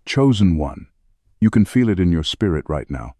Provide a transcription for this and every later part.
chosen one. You can feel it in your spirit right now.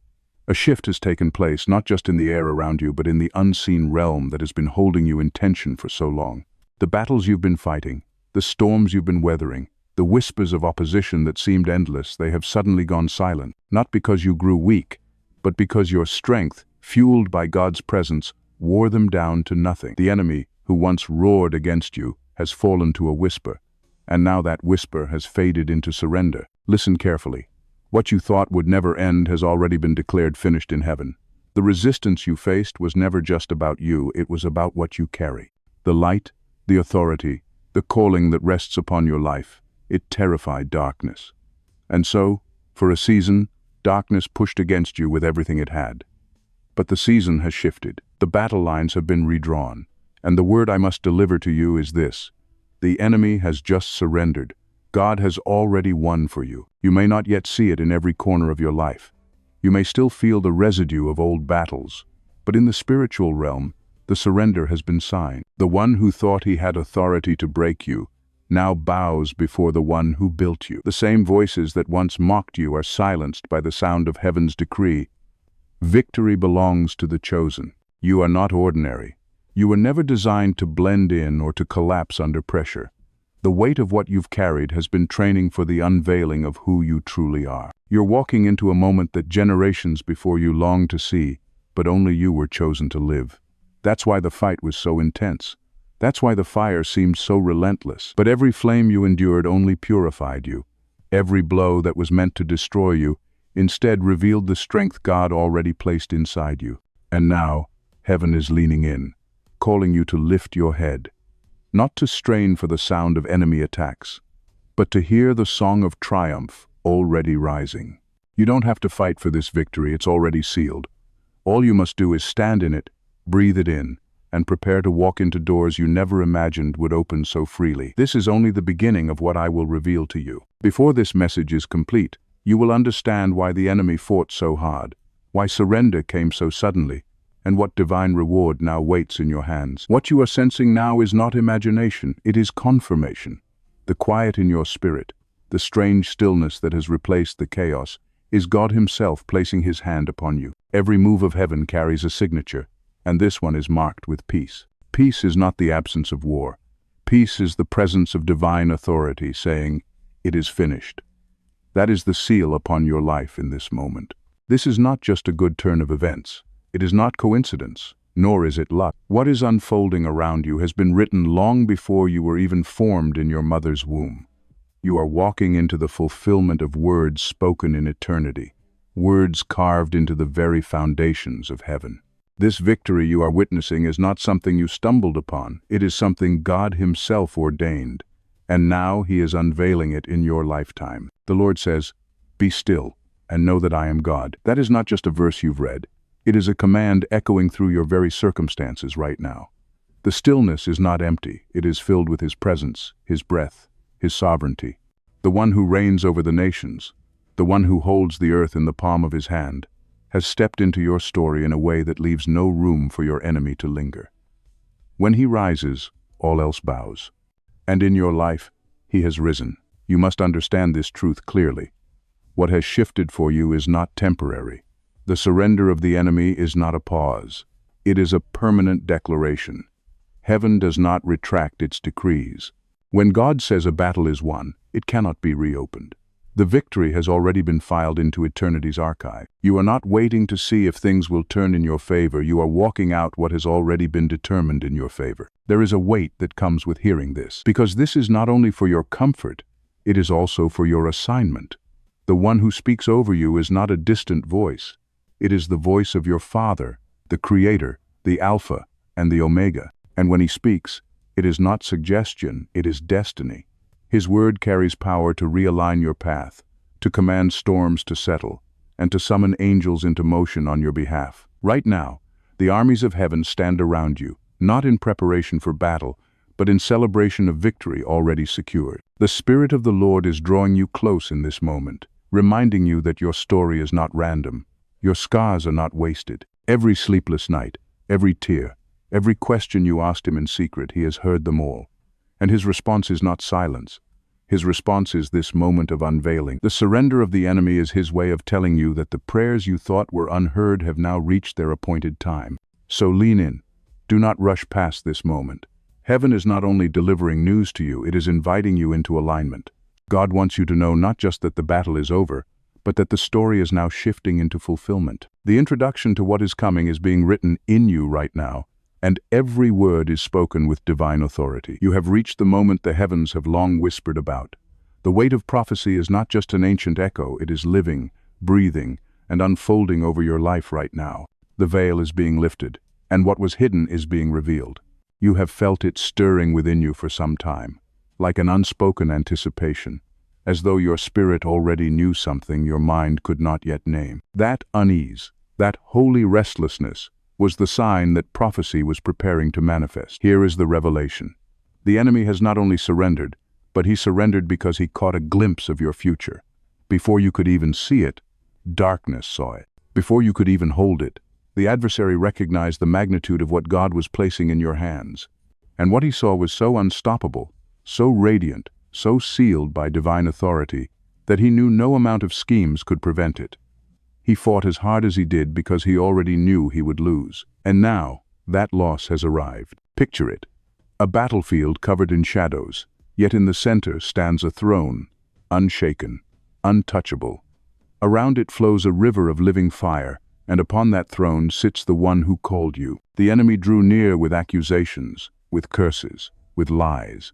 A shift has taken place, not just in the air around you, but in the unseen realm that has been holding you in tension for so long. The battles you've been fighting, the storms you've been weathering, the whispers of opposition that seemed endless, they have suddenly gone silent, not because you grew weak, but because your strength, fueled by God's presence, wore them down to nothing. The enemy, who once roared against you, has fallen to a whisper, and now that whisper has faded into surrender. Listen carefully. What you thought would never end has already been declared finished in heaven. The resistance you faced was never just about you, it was about what you carry. The light, the authority, the calling that rests upon your life. It terrified darkness. And so, for a season, darkness pushed against you with everything it had. But the season has shifted. The battle lines have been redrawn. And the word I must deliver to you is this: the enemy has just surrendered. God has already won for you. You may not yet see it in every corner of your life. You may still feel the residue of old battles. But in the spiritual realm, the surrender has been signed. The one who thought he had authority to break you now bows before the one who built you. The same voices that once mocked you are silenced by the sound of heaven's decree. Victory belongs to the chosen. You are not ordinary. You were never designed to blend in or to collapse under pressure. The weight of what you've carried has been training for the unveiling of who you truly are. You're walking into a moment that generations before you longed to see, but only you were chosen to live. That's why the fight was so intense. That's why the fire seemed so relentless. But every flame you endured only purified you. Every blow that was meant to destroy you instead revealed the strength God already placed inside you. And now, heaven is leaning in, calling you to lift your head, not to strain for the sound of enemy attacks, but to hear the song of triumph already rising. You don't have to fight for this victory, it's already sealed. All you must do is stand in it, breathe it in, and prepare to walk into doors you never imagined would open so freely. This is only the beginning of what I will reveal to you. Before this message is complete, you will understand why the enemy fought so hard, why surrender came so suddenly, and what divine reward now waits in your hands. What you are sensing now is not imagination, it is confirmation. The quiet in your spirit, the strange stillness that has replaced the chaos, is God Himself placing His hand upon you. Every move of heaven carries a signature, and this one is marked with peace. Peace is not the absence of war. Peace is the presence of divine authority saying, "It is finished." That is the seal upon your life in this moment. This is not just a good turn of events. It is not coincidence, nor is it luck. What is unfolding around you has been written long before you were even formed in your mother's womb. You are walking into the fulfillment of words spoken in eternity, words carved into the very foundations of heaven. This victory you are witnessing is not something you stumbled upon. It is something God Himself ordained, and now He is unveiling it in your lifetime. The Lord says, "Be still, and know that I am God." That is not just a verse you've read. It is a command echoing through your very circumstances right now. The stillness is not empty. It is filled with His presence, His breath, His sovereignty. The one who reigns over the nations, the one who holds the earth in the palm of His hand, has stepped into your story in a way that leaves no room for your enemy to linger. When He rises, all else bows. And in your life, He has risen. You must understand this truth clearly. What has shifted for you is not temporary. The surrender of the enemy is not a pause. It is a permanent declaration. Heaven does not retract its decrees. When God says a battle is won, it cannot be reopened. The victory has already been filed into eternity's archive. You are not waiting to see if things will turn in your favor. You are walking out what has already been determined in your favor. There is a weight that comes with hearing this, because this is not only for your comfort, it is also for your assignment. The one who speaks over you is not a distant voice. It is the voice of your Father, the Creator, the Alpha and the Omega. And when He speaks, it is not suggestion, it is destiny. His word carries power to realign your path, to command storms to settle, and to summon angels into motion on your behalf. Right now, the armies of heaven stand around you, not in preparation for battle, but in celebration of victory already secured. The Spirit of the Lord is drawing you close in this moment, reminding you that your story is not random. Your scars are not wasted. Every sleepless night, every tear, every question you asked Him in secret, He has heard them all. And His response is not silence. His response is this moment of unveiling. The surrender of the enemy is his way of telling you that the prayers you thought were unheard have now reached their appointed time. So lean in. Do not rush past this moment. Heaven is not only delivering news to you, it is inviting you into alignment. God wants you to know not just that the battle is over, but that the story is now shifting into fulfillment. The introduction to what is coming is being written in you right now, and every word is spoken with divine authority. You have reached the moment the heavens have long whispered about. The weight of prophecy is not just an ancient echo, it is living, breathing, and unfolding over your life right now. The veil is being lifted, and what was hidden is being revealed. You have felt it stirring within you for some time, like an unspoken anticipation, as though your spirit already knew something your mind could not yet name. That unease, that holy restlessness, was the sign that prophecy was preparing to manifest. Here is the revelation. The enemy has not only surrendered, but he surrendered because he caught a glimpse of your future. Before you could even see it, darkness saw it. Before you could even hold it, the adversary recognized the magnitude of what God was placing in your hands. And what he saw was so unstoppable, so radiant, so sealed by divine authority, that he knew no amount of schemes could prevent it. He fought as hard as he did because he already knew he would lose. And now, that loss has arrived. Picture it. A battlefield covered in shadows, yet in the center stands a throne, unshaken, untouchable. Around it flows a river of living fire, and upon that throne sits the one who called you. The enemy drew near with accusations, with curses, with lies.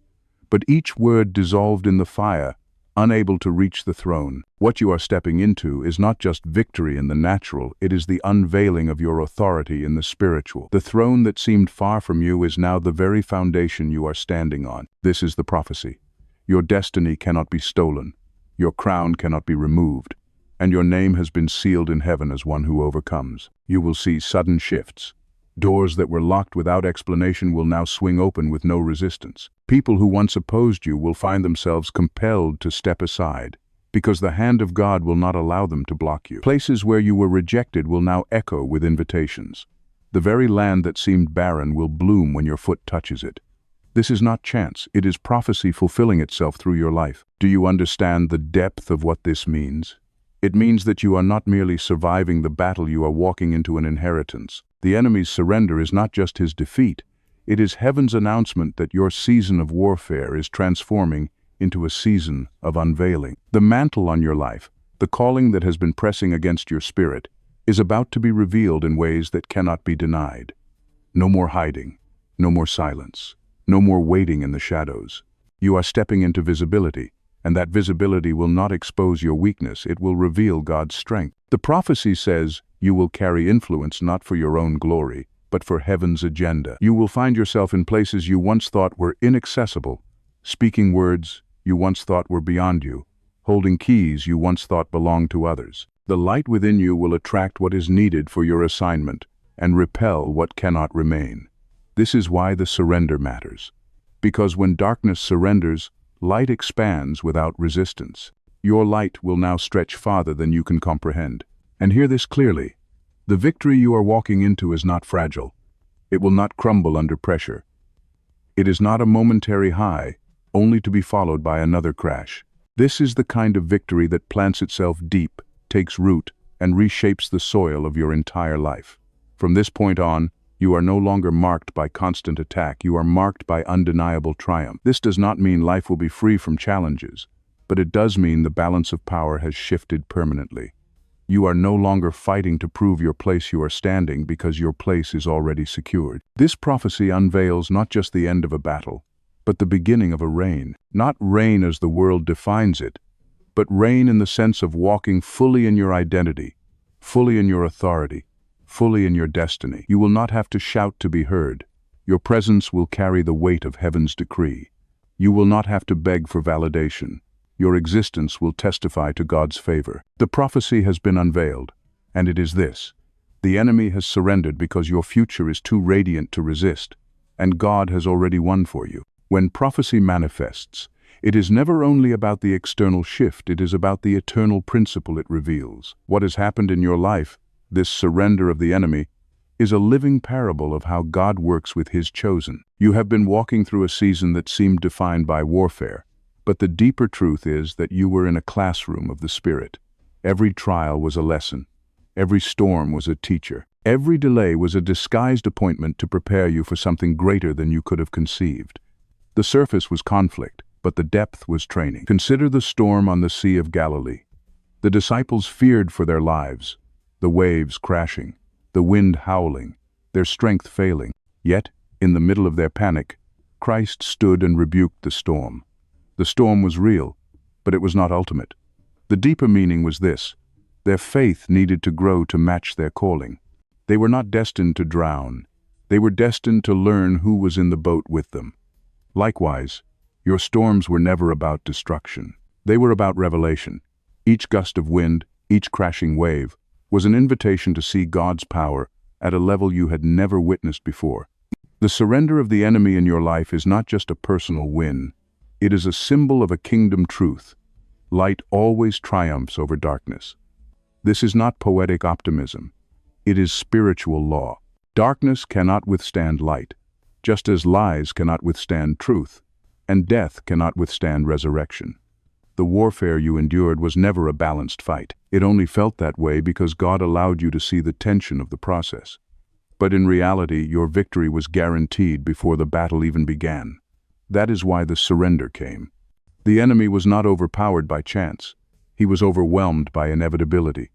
But each word dissolved in the fire, unable to reach the throne. What you are stepping into is not just victory in the natural, it is the unveiling of your authority in the spiritual. The throne that seemed far from you is now the very foundation you are standing on. This is the prophecy. Your destiny cannot be stolen, your crown cannot be removed, and your name has been sealed in heaven as one who overcomes. You will see sudden shifts. Doors that were locked without explanation will now swing open with no resistance. People who once opposed you will find themselves compelled to step aside, because the hand of God will not allow them to block you. Places where you were rejected will now echo with invitations. The very land that seemed barren will bloom when your foot touches it. This is not chance, it is prophecy fulfilling itself through your life. Do you understand the depth of what this means? It means that you are not merely surviving the battle, you are walking into an inheritance. The enemy's surrender is not just his defeat, it is heaven's announcement that your season of warfare is transforming into a season of unveiling. The mantle on your life, the calling that has been pressing against your spirit, is about to be revealed in ways that cannot be denied. No more hiding, no more silence, no more waiting in the shadows. You are stepping into visibility, and that visibility will not expose your weakness, it will reveal God's strength. The prophecy says you will carry influence not for your own glory, but for heaven's agenda. You will find yourself in places you once thought were inaccessible, speaking words you once thought were beyond you, holding keys you once thought belonged to others. The light within you will attract what is needed for your assignment and repel what cannot remain. This is why the surrender matters. Because when darkness surrenders, light expands without resistance. Your light will now stretch farther than you can comprehend. And hear this clearly. The victory you are walking into is not fragile. It will not crumble under pressure. It is not a momentary high, only to be followed by another crash. This is the kind of victory that plants itself deep, takes root, and reshapes the soil of your entire life. From this point on, you are no longer marked by constant attack, you are marked by undeniable triumph. This does not mean life will be free from challenges, but it does mean the balance of power has shifted permanently. You are no longer fighting to prove your place, you are standing because your place is already secured. This prophecy unveils not just the end of a battle, but the beginning of a reign. Not reign as the world defines it, but reign in the sense of walking fully in your identity, fully in your authority, fully in your destiny. You will not have to shout to be heard. Your presence will carry the weight of heaven's decree. You will not have to beg for validation. Your existence will testify to God's favor. The prophecy has been unveiled, and it is this. The enemy has surrendered because your future is too radiant to resist, and God has already won for you. When prophecy manifests, it is never only about the external shift, it is about the eternal principle it reveals. What has happened in your life, this surrender of the enemy, is a living parable of how God works with His chosen. You have been walking through a season that seemed defined by warfare, But the deeper truth is that you were in a classroom of the Spirit. Every trial was a lesson. Every storm was a teacher. Every delay was a disguised appointment to prepare you for something greater than you could have conceived. The surface was conflict, but the depth was training. Consider the storm on the Sea of Galilee. The disciples feared for their lives, the waves crashing, the wind howling, their strength failing. Yet, in the middle of their panic, Christ stood and rebuked the storm. The storm was real, but it was not ultimate. The deeper meaning was this: their faith needed to grow to match their calling. They were not destined to drown. They were destined to learn who was in the boat with them. Likewise, your storms were never about destruction. They were about revelation. Each gust of wind, each crashing wave, was an invitation to see God's power at a level you had never witnessed before. The surrender of the enemy in your life is not just a personal win. It is a symbol of a kingdom truth. Light always triumphs over darkness. This is not poetic optimism. It is spiritual law. Darkness cannot withstand light, just as lies cannot withstand truth, and death cannot withstand resurrection. The warfare you endured was never a balanced fight. It only felt that way because God allowed you to see the tension of the process. But in reality, your victory was guaranteed before the battle even began. That is why the surrender came. The enemy was not overpowered by chance. He was overwhelmed by inevitability.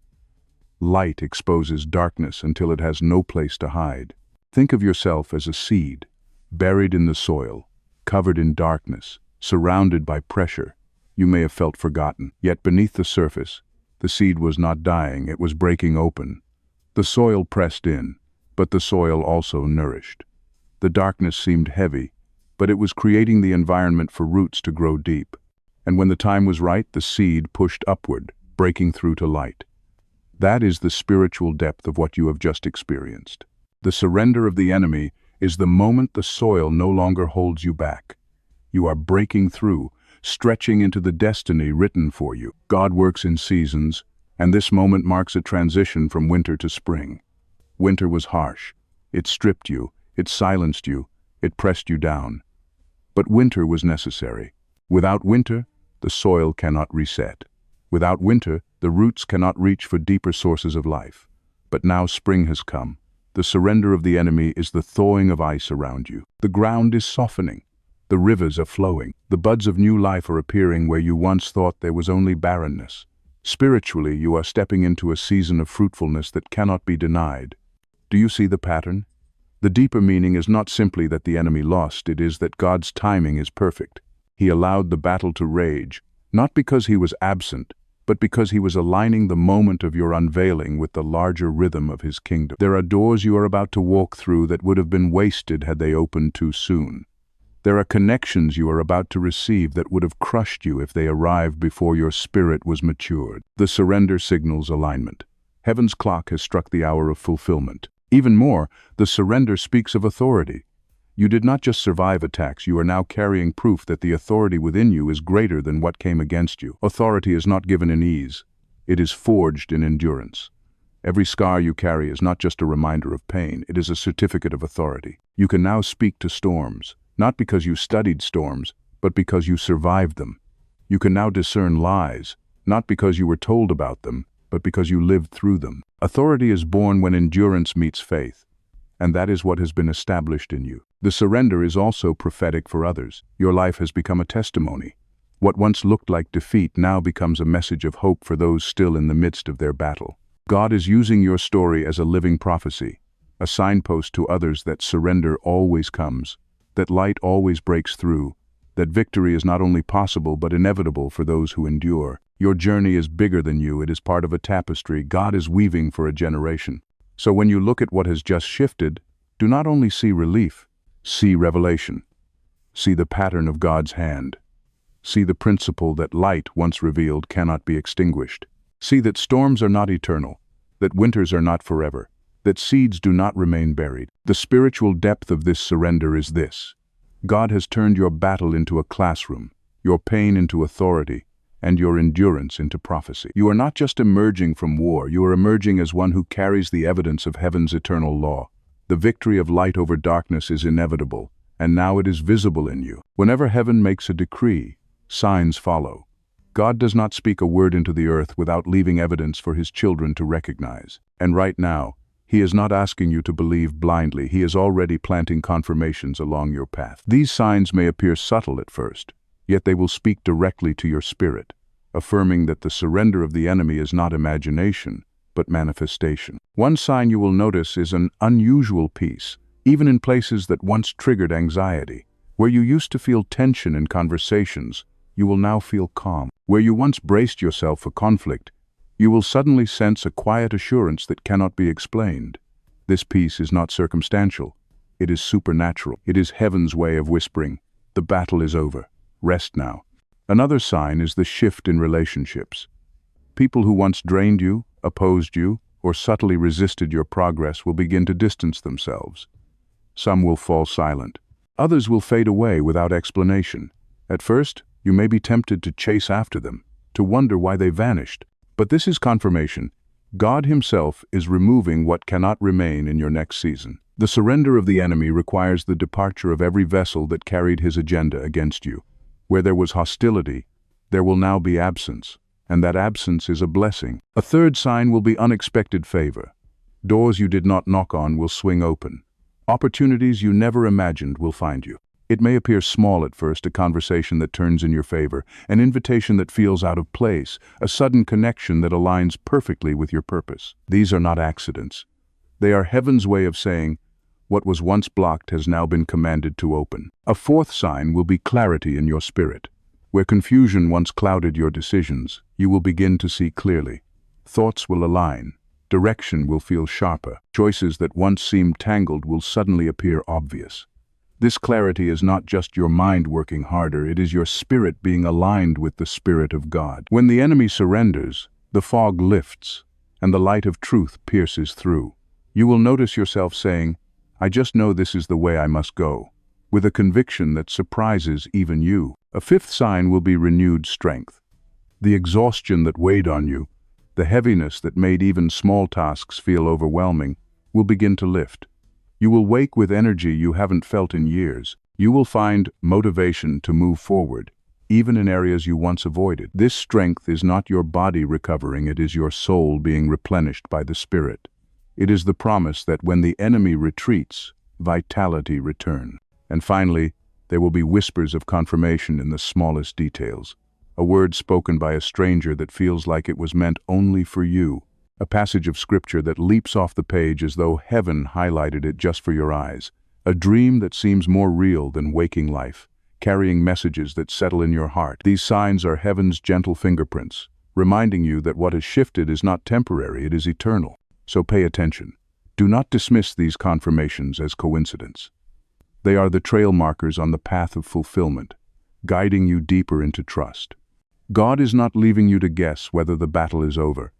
Light exposes darkness until it has no place to hide. Think of yourself as a seed, buried in the soil, covered in darkness, surrounded by pressure. You may have felt forgotten, yet beneath the surface, the seed was not dying, it was breaking open. The soil pressed in, but the soil also nourished. The darkness seemed heavy, but it was creating the environment for roots to grow deep. And when the time was right, the seed pushed upward, breaking through to light. That is the spiritual depth of what you have just experienced. The surrender of the enemy is the moment the soil no longer holds you back. You are breaking through, stretching into the destiny written for you. God works in seasons, and this moment marks a transition from winter to spring. Winter was harsh. It stripped you, it silenced you, it pressed you down. But winter was necessary. Without winter, the soil cannot reset. Without winter, the roots cannot reach for deeper sources of life. But now spring has come. The surrender of the enemy is the thawing of ice around you. The ground is softening. The rivers are flowing. The buds of new life are appearing where you once thought there was only barrenness. Spiritually, you are stepping into a season of fruitfulness that cannot be denied. Do you see the pattern? The deeper meaning is not simply that the enemy lost, it is that God's timing is perfect. He allowed the battle to rage, not because he was absent, but because he was aligning the moment of your unveiling with the larger rhythm of his kingdom. There are doors you are about to walk through that would have been wasted had they opened too soon. There are connections you are about to receive that would have crushed you if they arrived before your spirit was matured. The surrender signals alignment. Heaven's clock has struck the hour of fulfillment. Even more, the surrender speaks of authority. You did not just survive attacks, you are now carrying proof that the authority within you is greater than what came against you. Authority is not given in ease. It is forged in endurance. Every scar you carry is not just a reminder of pain, it is a certificate of authority. You can now speak to storms, not because you studied storms, but because you survived them. You can now discern lies, not because you were told about them, but because you lived through them. Authority is born when endurance meets faith, and that is what has been established in you. The surrender is also prophetic for others. Your life has become a testimony. What once looked like defeat now becomes a message of hope for those still in the midst of their battle. God is using your story as a living prophecy, a signpost to others that surrender always comes, that light always breaks through, that victory is not only possible but inevitable for those who endure. Your journey is bigger than you. It is part of a tapestry God is weaving for a generation. So when you look at what has just shifted, do not only see relief, see revelation. See the pattern of God's hand. See the principle that light, once revealed, cannot be extinguished. See that storms are not eternal, that winters are not forever, that seeds do not remain buried. The spiritual depth of this surrender is this: God has turned your battle into a classroom, your pain into authority, and your endurance into prophecy. You are not just emerging from war, you are emerging as one who carries the evidence of heaven's eternal law. The victory of light over darkness is inevitable, and now it is visible in you. Whenever heaven makes a decree, signs follow. God does not speak a word into the earth without leaving evidence for his children to recognize. And right now, he is not asking you to believe blindly. He is already planting confirmations along your path. These signs may appear subtle at first, yet they will speak directly to your spirit, affirming that the surrender of the enemy is not imagination, but manifestation. One sign you will notice is an unusual peace, even in places that once triggered anxiety. Where you used to feel tension in conversations, you will now feel calm. Where you once braced yourself for conflict, you will suddenly sense a quiet assurance that cannot be explained. This peace is not circumstantial. It is supernatural. It is heaven's way of whispering, "The battle is over. Rest now." Another sign is the shift in relationships. People who once drained you, opposed you, or subtly resisted your progress will begin to distance themselves. Some will fall silent. Others will fade away without explanation. At first, you may be tempted to chase after them, to wonder why they vanished. But this is confirmation. God himself is removing what cannot remain in your next season. The surrender of the enemy requires the departure of every vessel that carried his agenda against you. Where there was hostility, there will now be absence, and that absence is a blessing. A third sign will be unexpected favor. Doors you did not knock on will swing open. Opportunities you never imagined will find you. It may appear small at first, a conversation that turns in your favor, an invitation that feels out of place, a sudden connection that aligns perfectly with your purpose. These are not accidents. They are heaven's way of saying, what was once blocked has now been commanded to open. A fourth sign will be clarity in your spirit. Where confusion once clouded your decisions, you will begin to see clearly. Thoughts will align. Direction will feel sharper. Choices that once seemed tangled will suddenly appear obvious. This clarity is not just your mind working harder, it is your spirit being aligned with the Spirit of God. When the enemy surrenders, the fog lifts, and the light of truth pierces through. You will notice yourself saying, "I just know this is the way I must go," with a conviction that surprises even you. A fifth sign will be renewed strength. The exhaustion that weighed on you, the heaviness that made even small tasks feel overwhelming, will begin to lift. You will wake with energy you haven't felt in years. You will find motivation to move forward, even in areas you once avoided. This strength is not your body recovering, it is your soul being replenished by the Spirit. It is the promise that when the enemy retreats, vitality returns. And finally, there will be whispers of confirmation in the smallest details. A word spoken by a stranger that feels like it was meant only for you. A passage of scripture that leaps off the page as though heaven highlighted it just for your eyes. A dream that seems more real than waking life, carrying messages that settle in your heart. These signs are heaven's gentle fingerprints, reminding you that what has shifted is not temporary, it is eternal. So pay attention. Do not dismiss these confirmations as coincidence. They are the trail markers on the path of fulfillment, guiding you deeper into trust. God is not leaving you to guess whether the battle is over.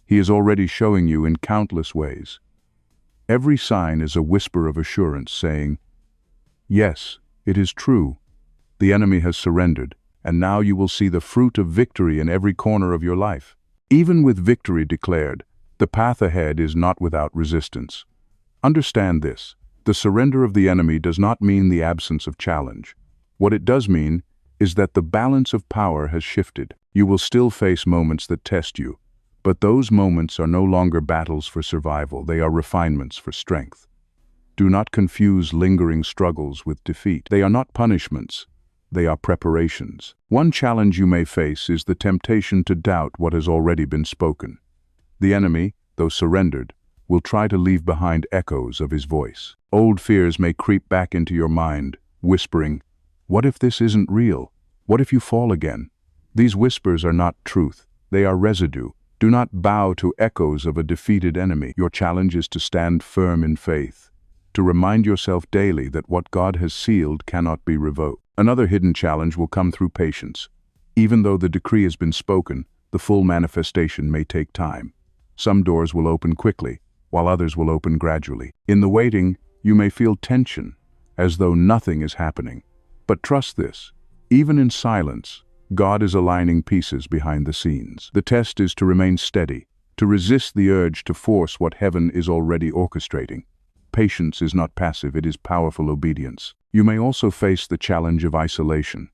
He is already showing you in countless ways. Every sign is a whisper of assurance saying, "Yes, it is true. The enemy has surrendered, and now you will see the fruit of victory in every corner of your life." Even with victory declared, the path ahead is not without resistance. Understand this. The surrender of the enemy does not mean the absence of challenge. What it does mean is that the balance of power has shifted. You will still face moments that test you, but those moments are no longer battles for survival, they are refinements for strength. Do not confuse lingering struggles with defeat. They are not punishments, they are preparations. One challenge you may face is the temptation to doubt what has already been spoken. The enemy, though surrendered, will try to leave behind echoes of his voice. Old fears may creep back into your mind, whispering, "What if this isn't real? What if you fall again?" These whispers are not truth, they are residue. Do not bow to echoes of a defeated enemy. Your challenge is to stand firm in faith, to remind yourself daily that what God has sealed cannot be revoked. Another hidden challenge will come through patience. Even though the decree has been spoken, the full manifestation may take time. Some doors will open quickly, while others will open gradually. In the waiting, you may feel tension, as though nothing is happening. But trust this, even in silence, God is aligning pieces behind the scenes. The test is to remain steady, to resist the urge to force what heaven is already orchestrating. Patience is not passive, it is powerful obedience. You may also face the challenge of isolation.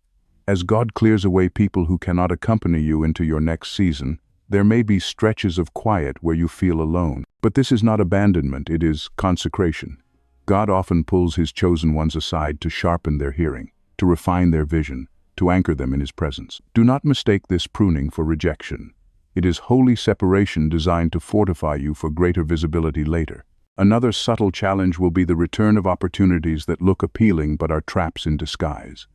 As God clears away people who cannot accompany you into your next season, there may be stretches of quiet where you feel alone. But this is not abandonment, it is consecration. God often pulls his chosen ones aside to sharpen their hearing, to refine their vision, to anchor them in his presence. Do not mistake this pruning for rejection. It is holy separation designed to fortify you for greater visibility later. Another subtle challenge will be the return of opportunities that look appealing but are traps in disguise.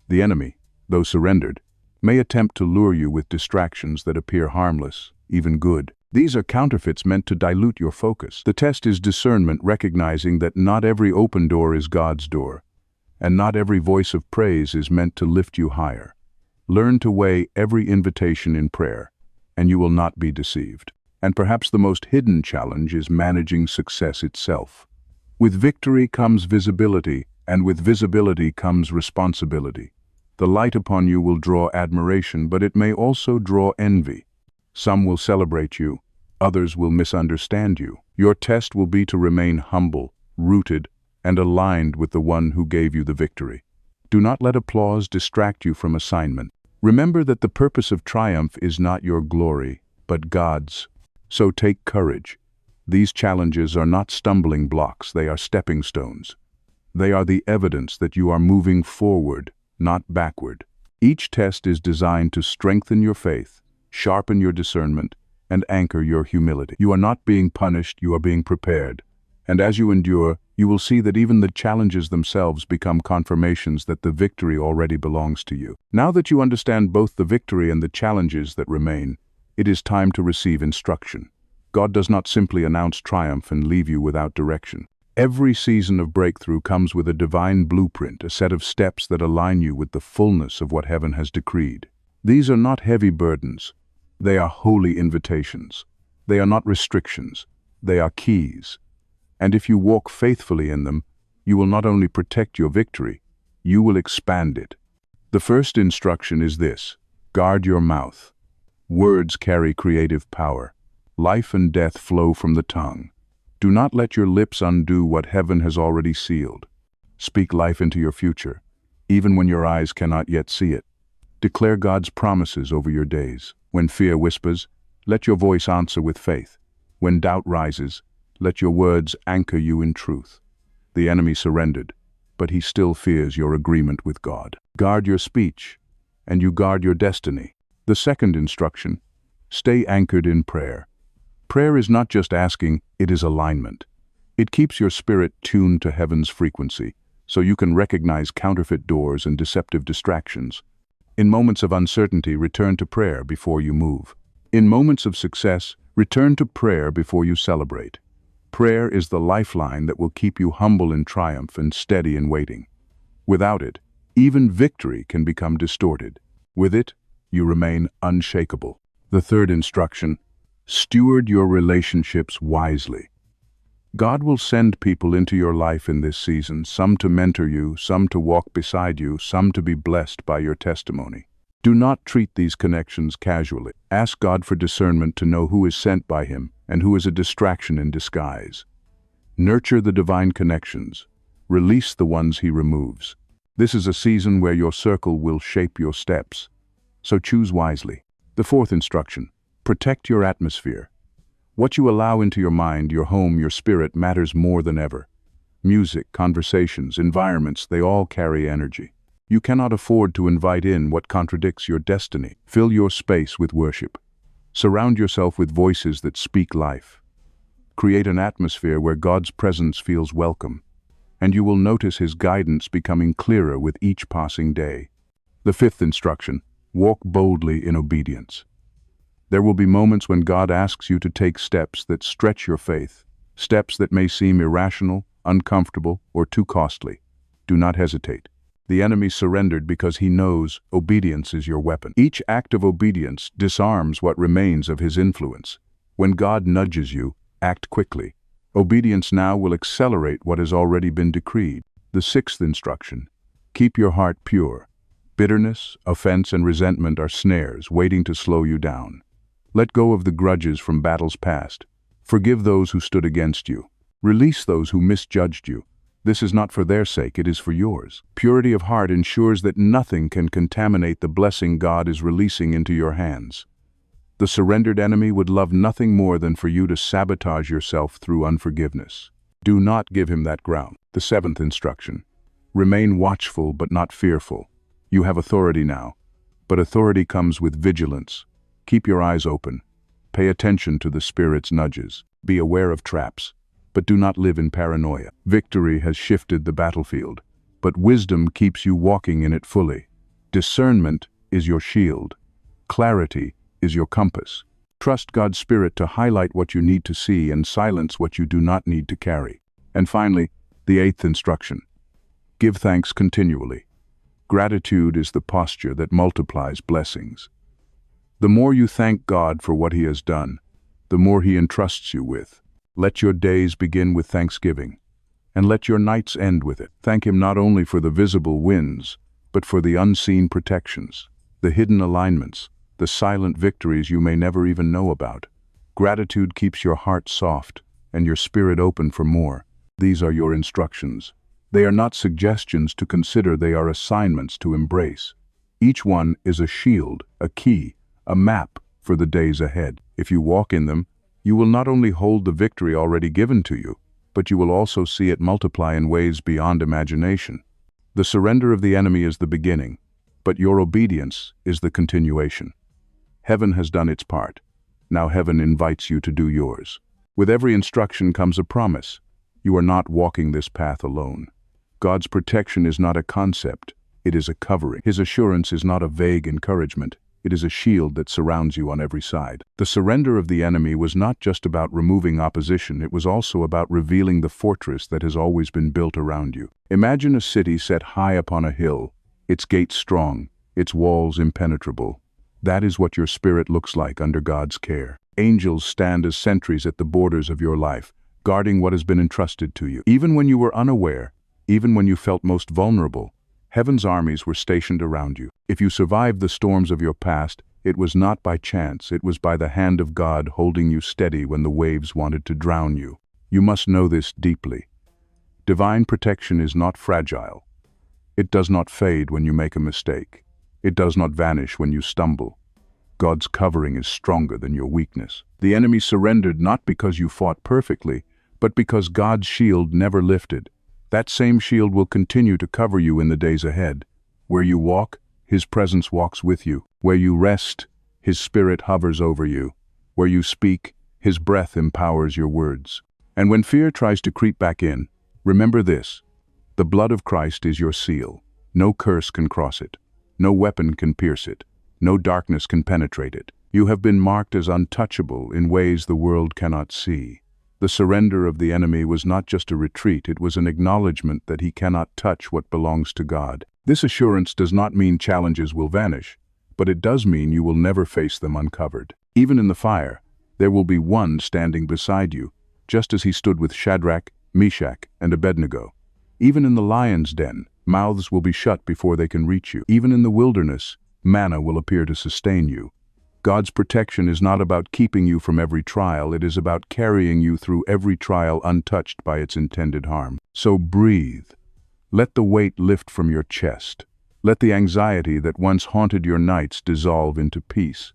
The enemy, though surrendered, may attempt to lure you with distractions that appear harmless, even good. These are counterfeits meant to dilute your focus. The test is discernment, recognizing that not every open door is God's door, and not every voice of praise is meant to lift you higher. Learn to weigh every invitation in prayer, and you will not be deceived. And perhaps the most hidden challenge is managing success itself. With victory comes visibility, and with visibility comes responsibility. The light upon you will draw admiration, but it may also draw envy. Some will celebrate you, others will misunderstand you. Your test will be to remain humble, rooted, and aligned with the one who gave you the victory. Do not let applause distract you from assignment. Remember that the purpose of triumph is not your glory, but God's. So take courage. These challenges are not stumbling blocks, they are stepping stones. They are the evidence that you are moving forward, not backward. Each test is designed to strengthen your faith, sharpen your discernment, and anchor your humility. You are not being punished, you are being prepared. And as you endure, you will see that even the challenges themselves become confirmations that the victory already belongs to you. Now that you understand both the victory and the challenges that remain, it is time to receive instruction. God does not simply announce triumph and leave you without direction. Every season of breakthrough comes with a divine blueprint, a set of steps that align you with the fullness of what heaven has decreed. These are not heavy burdens. They are holy invitations. They are not restrictions. They are keys. And if you walk faithfully in them, you will not only protect your victory, you will expand it. The first instruction is this: guard your mouth. Words carry creative power. Life and death flow from the tongue. Do not let your lips undo what heaven has already sealed. Speak life into your future, even when your eyes cannot yet see it. Declare God's promises over your days. When fear whispers, let your voice answer with faith. When doubt rises, let your words anchor you in truth. The enemy surrendered, but he still fears your agreement with God. Guard your speech, and you guard your destiny. The second instruction: stay anchored in prayer. Prayer is not just asking, it is alignment. It keeps your spirit tuned to heaven's frequency, so you can recognize counterfeit doors and deceptive distractions. In moments of uncertainty, return to prayer before you move. In moments of success, return to prayer before you celebrate. Prayer is the lifeline that will keep you humble in triumph and steady in waiting. Without it, even victory can become distorted. With it, you remain unshakable. The third instruction: steward your relationships wisely. God will send people into your life in this season, some to mentor you, some to walk beside you, some to be blessed by your testimony. Do not treat these connections casually. Ask God for discernment to know who is sent by him and who is a distraction in disguise. Nurture the divine connections. Release the ones he removes. This is a season where your circle will shape your steps, so choose wisely. The fourth instruction: protect your atmosphere. What you allow into your mind, your home, your spirit matters more than ever. Music, conversations, environments, they all carry energy. You cannot afford to invite in what contradicts your destiny. Fill your space with worship. Surround yourself with voices that speak life. Create an atmosphere where God's presence feels welcome, and you will notice his guidance becoming clearer with each passing day. The fifth instruction: walk boldly in obedience. There will be moments when God asks you to take steps that stretch your faith, steps that may seem irrational, uncomfortable, or too costly. Do not hesitate. The enemy surrendered because he knows obedience is your weapon. Each act of obedience disarms what remains of his influence. When God nudges you, act quickly. Obedience now will accelerate what has already been decreed. The sixth instruction: keep your heart pure. Bitterness, offense, and resentment are snares waiting to slow you down. Let go of the grudges from battles past. Forgive those who stood against you. Release those who misjudged you. This is not for their sake, it is for yours. Purity of heart ensures that nothing can contaminate the blessing God is releasing into your hands. The surrendered enemy would love nothing more than for you to sabotage yourself through unforgiveness. Do not give him that ground. The seventh instruction. Remain watchful but not fearful. You have authority now, but authority comes with vigilance. Keep your eyes open. Pay attention to the Spirit's nudges. Be aware of traps, but do not live in paranoia. Victory has shifted the battlefield, but wisdom keeps you walking in it fully. Discernment is your shield. Clarity is your compass. Trust God's Spirit to highlight what you need to see and silence what you do not need to carry. And finally, the eighth instruction. Give thanks continually. Gratitude is the posture that multiplies blessings. The more you thank God for what He has done, the more He entrusts you with. Let your days begin with thanksgiving, and let your nights end with it. Thank Him not only for the visible wins, but for the unseen protections, the hidden alignments, the silent victories you may never even know about. Gratitude keeps your heart soft and your spirit open for more. These are your instructions. They are not suggestions to consider, they are assignments to embrace. Each one is a shield, a key, a map for the days ahead. If you walk in them, you will not only hold the victory already given to you, but you will also see it multiply in ways beyond imagination. The surrender of the enemy is the beginning, but your obedience is the continuation. Heaven has done its part. Now heaven invites you to do yours. With every instruction comes a promise. You are not walking this path alone. God's protection is not a concept, it is a covering. His assurance is not a vague encouragement, it is a shield that surrounds you on every side. The surrender of the enemy was not just about removing opposition, it was also about revealing the fortress that has always been built around you. Imagine a city set high upon a hill, its gates strong, its walls impenetrable. That is what your spirit looks like under God's care. Angels stand as sentries at the borders of your life, guarding what has been entrusted to you. Even when you were unaware, even when you felt most vulnerable, heaven's armies were stationed around you. If you survived the storms of your past, it was not by chance, it was by the hand of God holding you steady when the waves wanted to drown you. You must know this deeply. Divine protection is not fragile. It does not fade when you make a mistake. It does not vanish when you stumble. God's covering is stronger than your weakness. The enemy surrendered not because you fought perfectly, but because God's shield never lifted. That same shield will continue to cover you in the days ahead. Where you walk, His presence walks with you. Where you rest, His Spirit hovers over you. Where you speak, His breath empowers your words. And when fear tries to creep back in, remember this: the blood of Christ is your seal. No curse can cross it. No weapon can pierce it. No darkness can penetrate it. You have been marked as untouchable in ways the world cannot see. The surrender of the enemy was not just a retreat, it was an acknowledgement that he cannot touch what belongs to God. This assurance does not mean challenges will vanish, but it does mean you will never face them uncovered. Even in the fire, there will be one standing beside you, just as he stood with Shadrach, Meshach, and Abednego. Even in the lion's den, mouths will be shut before they can reach you. Even in the wilderness, manna will appear to sustain you. God's protection is not about keeping you from every trial, it is about carrying you through every trial untouched by its intended harm. So breathe. Let the weight lift from your chest. Let the anxiety that once haunted your nights dissolve into peace.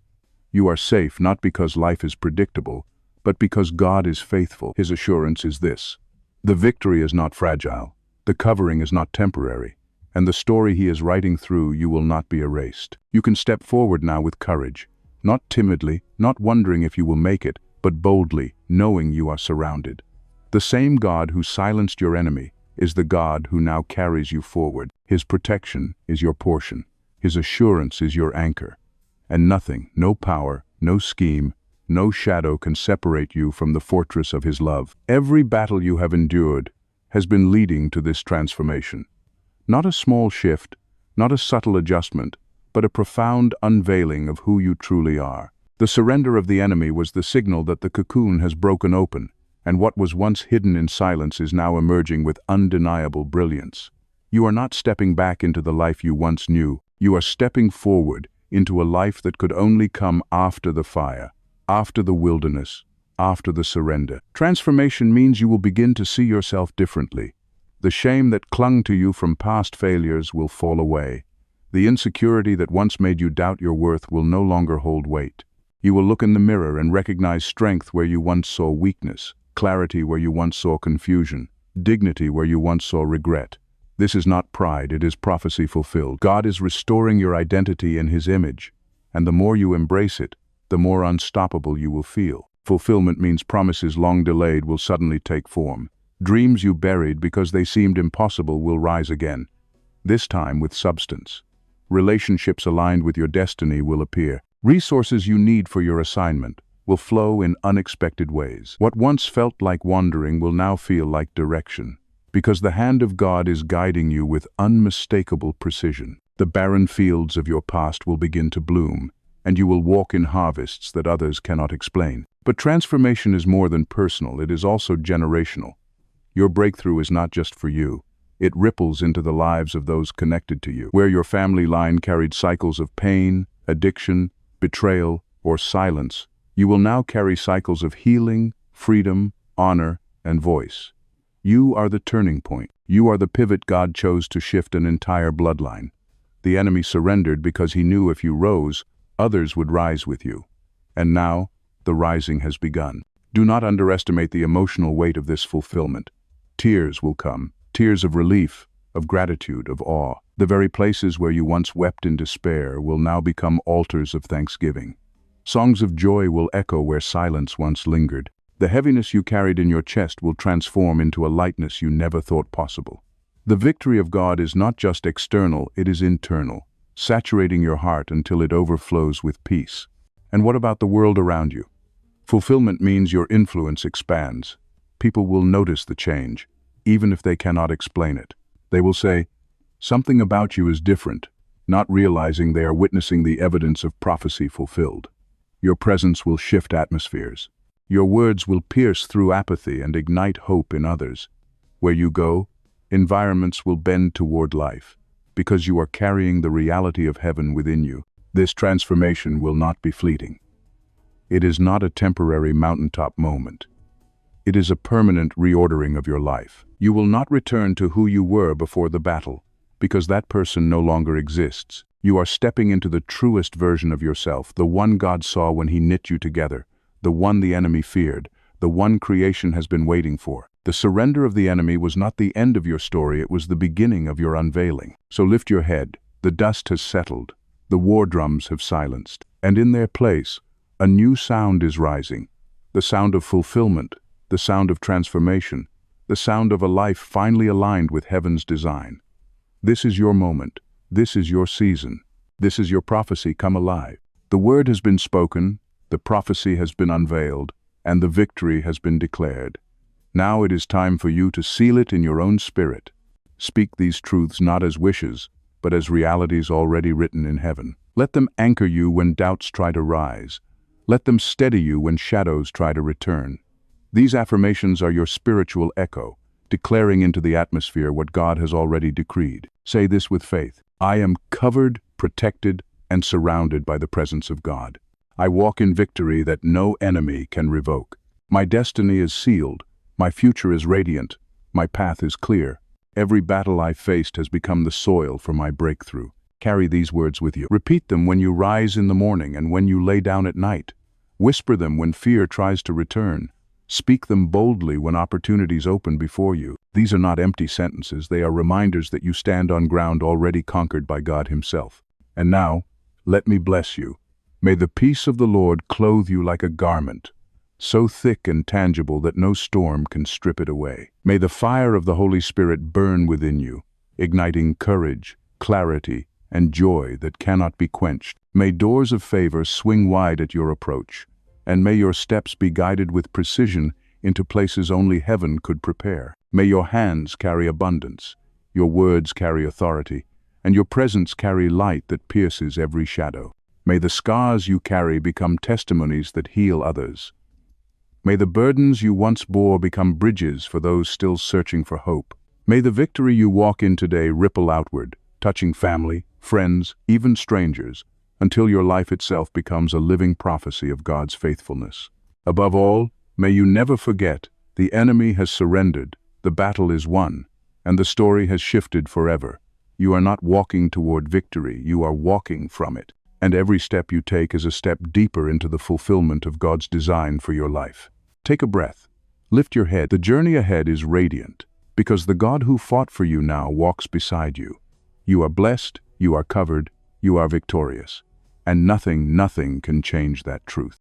You are safe not because life is predictable, but because God is faithful. His assurance is this: the victory is not fragile, the covering is not temporary, and the story He is writing through you will not be erased. You can step forward now with courage, not timidly, not wondering if you will make it, but boldly, knowing you are surrounded. The same God who silenced your enemy is the God who now carries you forward. His protection is your portion. His assurance is your anchor. And nothing, no power, no scheme, no shadow can separate you from the fortress of His love. Every battle you have endured has been leading to this transformation. Not a small shift, not a subtle adjustment, but a profound unveiling of who you truly are. The surrender of the enemy was the signal that the cocoon has broken open, and what was once hidden in silence is now emerging with undeniable brilliance. You are not stepping back into the life you once knew. You are stepping forward into a life that could only come after the fire, after the wilderness, after the surrender. Transformation means you will begin to see yourself differently. The shame that clung to you from past failures will fall away. The insecurity that once made you doubt your worth will no longer hold weight. You will look in the mirror and recognize strength where you once saw weakness, clarity where you once saw confusion, dignity where you once saw regret. This is not pride, it is prophecy fulfilled. God is restoring your identity in His image, and the more you embrace it, the more unstoppable you will feel. Fulfillment means promises long delayed will suddenly take form. Dreams you buried because they seemed impossible will rise again, this time with substance. Relationships aligned with your destiny will appear. Resources you need for your assignment will flow in unexpected ways. What once felt like wandering will now feel like direction, because the hand of God is guiding you with unmistakable precision. The barren fields of your past will begin to bloom, and you will walk in harvests that others cannot explain. But transformation is more than personal, it is also generational. Your breakthrough is not just for you. It ripples into the lives of those connected to you. Where your family line carried cycles of pain, addiction, betrayal, or silence, you will now carry cycles of healing, freedom, honor, and voice. You are the turning point. You are the pivot God chose to shift an entire bloodline. The enemy surrendered because he knew if you rose, others would rise with you. And now, the rising has begun. Do not underestimate the emotional weight of this fulfillment. Tears will come, tears of relief, of gratitude, of awe. The very places where you once wept in despair will now become altars of thanksgiving. Songs of joy will echo where silence once lingered. The heaviness you carried in your chest will transform into a lightness you never thought possible. The victory of God is not just external, it is internal, saturating your heart until it overflows with peace. And what about the world around you? Fulfillment means your influence expands. People will notice the change, even if they cannot explain it. They will say, "Something about you is different," not realizing they are witnessing the evidence of prophecy fulfilled. Your presence will shift atmospheres. Your words will pierce through apathy and ignite hope in others. Where you go, environments will bend toward life, because you are carrying the reality of heaven within you. This transformation will not be fleeting. It is not a temporary mountaintop moment. It is a permanent reordering of your life. You will not return to who you were before the battle, because that person no longer exists. You are stepping into the truest version of yourself, the one God saw when He knit you together, the one the enemy feared, the one creation has been waiting for. The surrender of the enemy was not the end of your story, it was the beginning of your unveiling. So lift your head, the dust has settled, the war drums have silenced, and in their place, a new sound is rising, the sound of fulfillment, the sound of transformation, the sound of a life finally aligned with heaven's design. This is your moment. This is your season. This is your prophecy come alive. The word has been spoken, the prophecy has been unveiled, and the victory has been declared. Now it is time for you to seal it in your own spirit. Speak these truths not as wishes, but as realities already written in heaven. Let them anchor you when doubts try to rise. Let them steady you when shadows try to return. These affirmations are your spiritual echo, declaring into the atmosphere what God has already decreed. Say this with faith. I am covered, protected, and surrounded by the presence of God. I walk in victory that no enemy can revoke. My destiny is sealed. My future is radiant. My path is clear. Every battle I faced has become the soil for my breakthrough. Carry these words with you. Repeat them when you rise in the morning and when you lay down at night. Whisper them when fear tries to return. Speak them boldly when opportunities open before you. These are not empty sentences, they are reminders that you stand on ground already conquered by God Himself. And now, let me bless you. May the peace of the Lord clothe you like a garment, so thick and tangible that no storm can strip it away. May the fire of the Holy Spirit burn within you, igniting courage, clarity, and joy that cannot be quenched. May doors of favor swing wide at your approach, and may your steps be guided with precision into places only heaven could prepare. May your hands carry abundance, your words carry authority, and your presence carry light that pierces every shadow. May the scars you carry become testimonies that heal others. May the burdens you once bore become bridges for those still searching for hope. May the victory you walk in today ripple outward, touching family, friends, even strangers, until your life itself becomes a living prophecy of God's faithfulness. Above all, may you never forget, the enemy has surrendered, the battle is won, and the story has shifted forever. You are not walking toward victory, you are walking from it. And every step you take is a step deeper into the fulfillment of God's design for your life. Take a breath. Lift your head. The journey ahead is radiant, because the God who fought for you now walks beside you. You are blessed, you are covered, you are victorious. And nothing can change that truth.